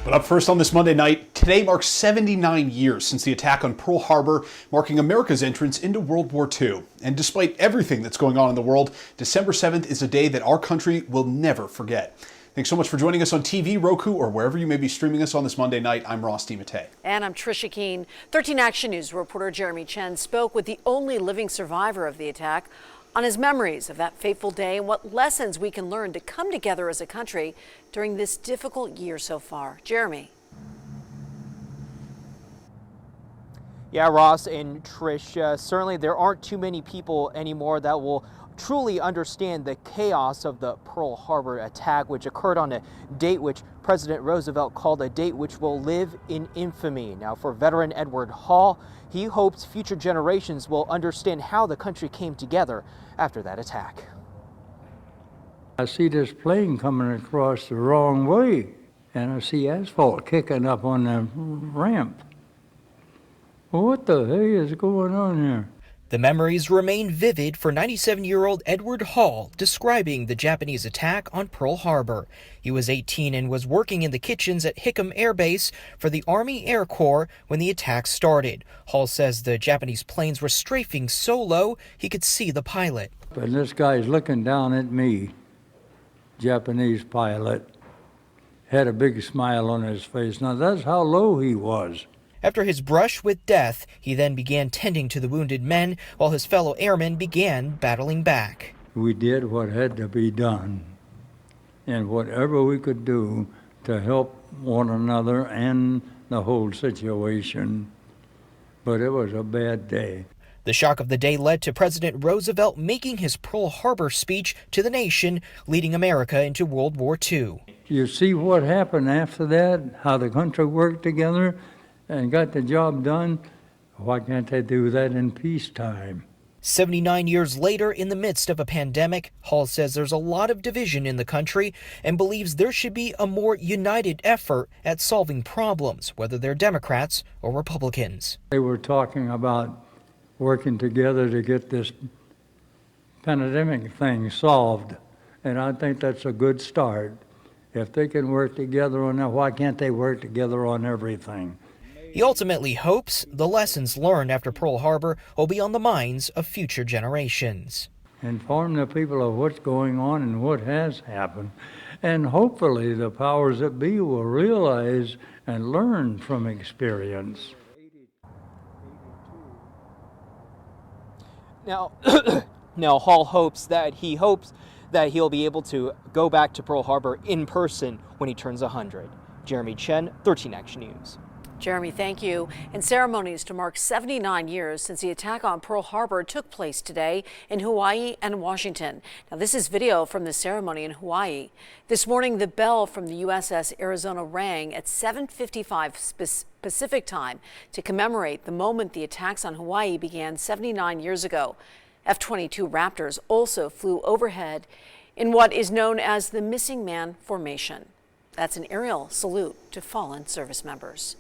But up first on this Monday night, today marks 79 years since the attack on Pearl Harbor, marking America's entrance into World War II. And despite everything that's going on in the world, December 7th is a day that our country will never forget. Thanks so much for joining us on TV, Roku, or wherever you may be streaming us on this Monday night. I'm Ross DiMattei. And I'm Trisha Keene. 13 Action News reporter Jeremy Chen spoke with the only living survivor of the attack on his memories of that fateful day and what lessons we can learn to come together as a country during this difficult year so far. Jeremy. Yeah, Ross and Trish, certainly there aren't too many people anymore that will truly understand the chaos of the Pearl Harbor attack, which occurred on a date which President Roosevelt called a date which will live in infamy. Now, for veteran Edward Hall, he hopes future generations will understand how the country came together after that attack. I see this plane coming across the wrong way, and I see asphalt kicking up on the ramp. What the heck is going on here? The memories remain vivid for 97-year-old Edward Hall, describing the Japanese attack on Pearl Harbor. He was 18 and was working in the kitchens at Hickam Air Base for the Army Air Corps when the attack started. Hall says the Japanese planes were strafing so low he could see the pilot. And this guy's looking down at me, Japanese pilot, had a big smile on his face. Now that's how low he was. After his brush with death, he then began tending to the wounded men while his fellow airmen began battling back. We did what had to be done, and whatever we could do to help one another and the whole situation. But it was a bad day. The shock of the day led to President Roosevelt making his Pearl Harbor speech to the nation, leading America into World War II. You see what happened after that, how the country worked together and got the job done. Why can't they do that in peacetime? 79 years later, in the midst of a pandemic, Hall says there's a lot of division in the country and believes there should be a more united effort at solving problems, whether they're Democrats or Republicans. They were talking about working together to get this pandemic thing solved, and I think that's a good start. If they can work together on that, why can't they work together on everything? He ultimately hopes the lessons learned after Pearl Harbor will be on the minds of future generations. Inform the people of what's going on and what has happened. And hopefully the powers that be will realize and learn from experience. Now, Hall hopes that he'll be able to go back to Pearl Harbor in person when he turns 100. Jeremy Chen, 13 Action News. Jeremy, thank you. And ceremonies to mark 79 years since the attack on Pearl Harbor took place today in Hawaii and Washington. Now, this is video from the ceremony in Hawaii. This morning, the bell from the USS Arizona rang at 7:55 Pacific time to commemorate the moment the attacks on Hawaii began 79 years ago. F-22 Raptors also flew overhead in what is known as the Missing Man Formation. That's an aerial salute to fallen service members.